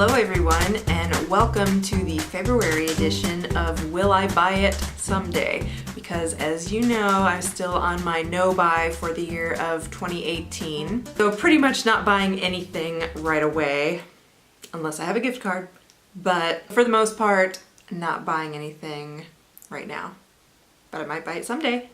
Hello everyone, and welcome to the February edition of Will I Buy It Someday? Because as you know, I'm still on my no buy for the year of 2018. So pretty much not buying anything right away, unless I have a gift card. But for the most part, not buying anything right now. But I might buy it someday.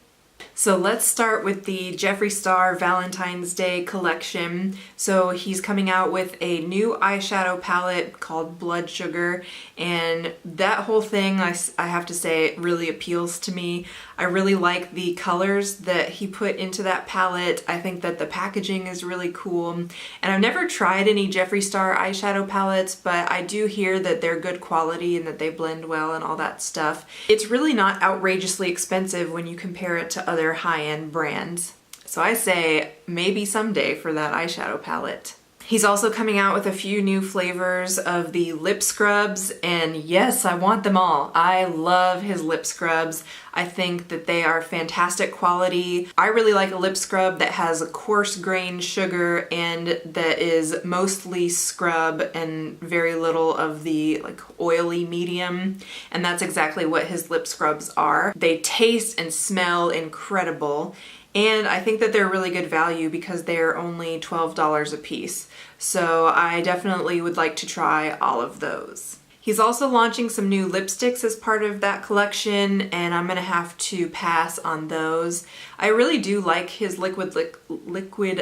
So let's start with the Jeffree Star Valentine's Day collection. So he's coming out with a new eyeshadow palette called Blood Sugar, and that whole thing, I have to say, it really appeals to me. I really like the colors that he put into that palette. I think that the packaging is really cool. And I've never tried any Jeffree Star eyeshadow palettes, but I do hear that they're good quality and that they blend well and all that stuff. It's really not outrageously expensive when you compare it to other high-end brands. So I say maybe someday for that eyeshadow palette. He's also coming out with a few new flavors of the lip scrubs, and yes, I want them all. I love his lip scrubs. I think that they are fantastic quality. I really like a lip scrub that has a coarse grain sugar and that is mostly scrub and very little of the oily medium, and that's exactly what his lip scrubs are. They taste and smell incredible. And I think that they're really good value because they're only $12 a piece. So I definitely would like to try all of those. He's also launching some new lipsticks as part of that collection, and I'm gonna have to pass on those. I really do like his liquid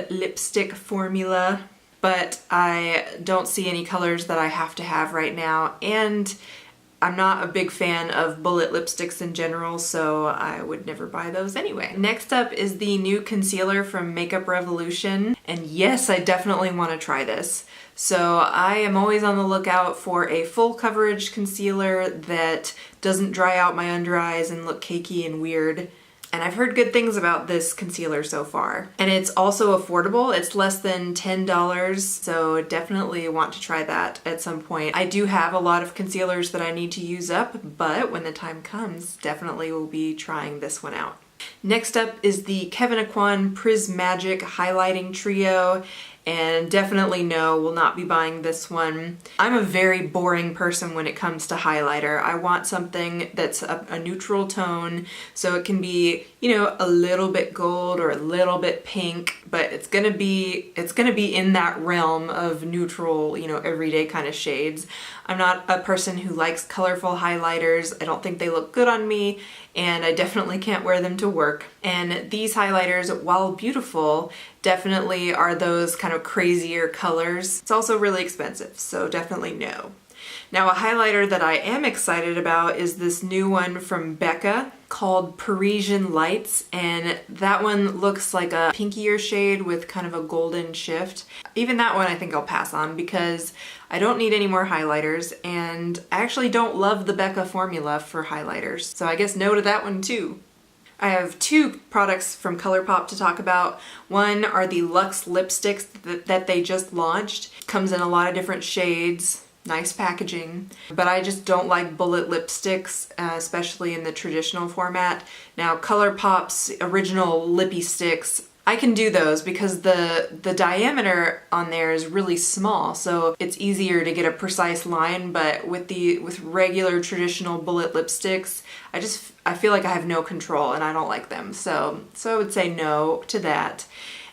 lipstick formula, but I don't see any colors that I have to have right now, and I'm not a big fan of bullet lipsticks in general, so I would never buy those anyway. Next up is the new concealer from Makeup Revolution, and yes, I definitely want to try this. So I am always on the lookout for a full coverage concealer that doesn't dry out my under eyes and look cakey and weird. And I've heard good things about this concealer so far. And it's also affordable. It's less than $10, so definitely want to try that at some point. I do have a lot of concealers that I need to use up, but when the time comes, definitely will be trying this one out. Next up is the Kevyn Aucoin Prismagic Highlighting Trio, and definitely no, will not be buying this one. I'm a very boring person when it comes to highlighter. I want something that's a neutral tone, so it can be, you know, a little bit gold or a little bit pink, but it's gonna be in that realm of neutral, you know, everyday kind of shades. I'm not a person who likes colorful highlighters. I don't think they look good on me, and I definitely can't wear them to work. And these highlighters, while beautiful, definitely are those kind of crazier colors. It's also really expensive, so definitely no. Now, a highlighter that I am excited about is this new one from Becca called Parisian Lights, and that one looks like a pinkier shade with kind of a golden shift. Even that one I think I'll pass on because I don't need any more highlighters, and I actually don't love the Becca formula for highlighters, so I guess no to that one too. I have two products from ColourPop to talk about. One are the Luxe lipsticks that they just launched. Comes in a lot of different shades. Nice packaging, but I just don't like bullet lipsticks, especially in the traditional format. Now, ColourPop's original lippy sticks, I can do those because the diameter on there is really small, so it's easier to get a precise line, but with regular traditional bullet lipsticks, I feel like I have no control and I don't like them. So I would say no to that.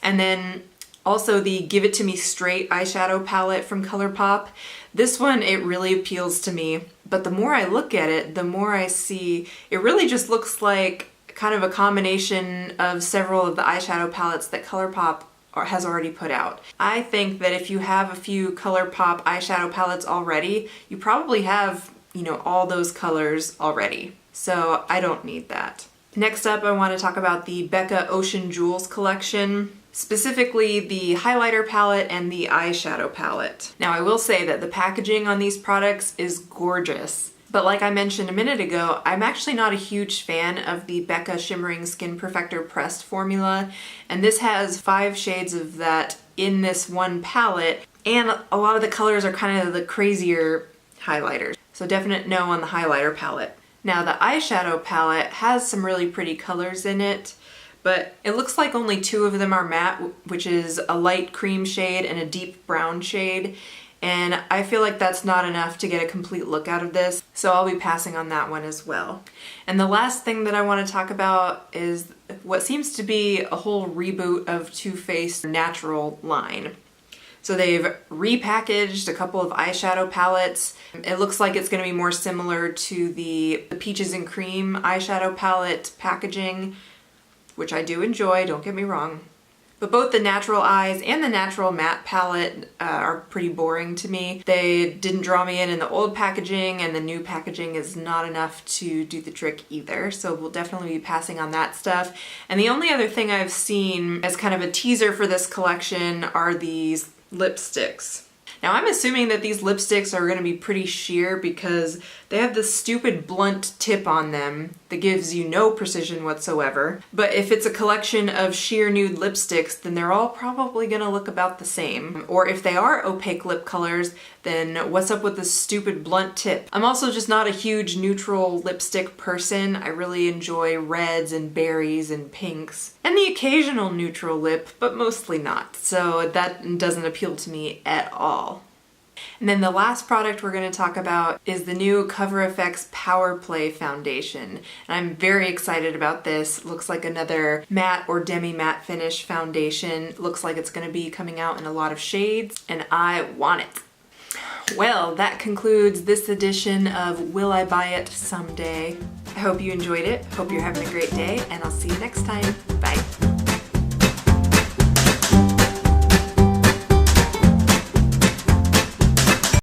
And then also the Give It To Me Straight eyeshadow palette from ColourPop. This one, it really appeals to me, but the more I look at it, the more I see it really just looks like kind of a combination of several of the eyeshadow palettes that ColourPop has already put out. I think that if you have a few ColourPop eyeshadow palettes already, you probably have, you know, all those colors already. So I don't need that. Next up, I want to talk about the Becca Ocean Jewels collection. Specifically the highlighter palette and the eyeshadow palette. Now, I will say that the packaging on these products is gorgeous, but like I mentioned a minute ago, I'm actually not a huge fan of the Becca Shimmering Skin Perfector Pressed formula, and this has 5 shades of that in this one palette, and a lot of the colors are kind of the crazier highlighters, so definite no on the highlighter palette. Now, the eyeshadow palette has some really pretty colors in it, but it looks like only 2 of them are matte, which is a light cream shade and a deep brown shade. and I feel like that's not enough to get a complete look out of this, so I'll be passing on that one as well. And the last thing that I want to talk about is what seems to be a whole reboot of Too Faced natural line. So they've repackaged a couple of eyeshadow palettes. It looks like it's going to be more similar to the Peaches and Cream eyeshadow palette packaging, which I do enjoy, don't get me wrong. But both the Natural Eyes and the Natural Matte palette are pretty boring to me. They didn't draw me in the old packaging, and the new packaging is not enough to do the trick either. So we'll definitely be passing on that stuff. And the only other thing I've seen as kind of a teaser for this collection are these lipsticks. Now I'm assuming that these lipsticks are going to be pretty sheer because they have this stupid blunt tip on them that gives you no precision whatsoever. But if it's a collection of sheer nude lipsticks, then they're all probably going to look about the same. Or if they are opaque lip colors, then what's up with this stupid blunt tip? I'm also just not a huge neutral lipstick person. I really enjoy reds and berries and pinks and the occasional neutral lip, but mostly not. So that doesn't appeal to me at all. And then the last product we're going to talk about is the new CoverFX Power Play Foundation. And I'm very excited about this. Looks like another matte or demi-matte finish foundation. Looks like it's going to be coming out in a lot of shades, and I want it. Well, that concludes this edition of Will I Buy It Someday? I hope you enjoyed it. Hope you're having a great day, and I'll see you next time. Bye.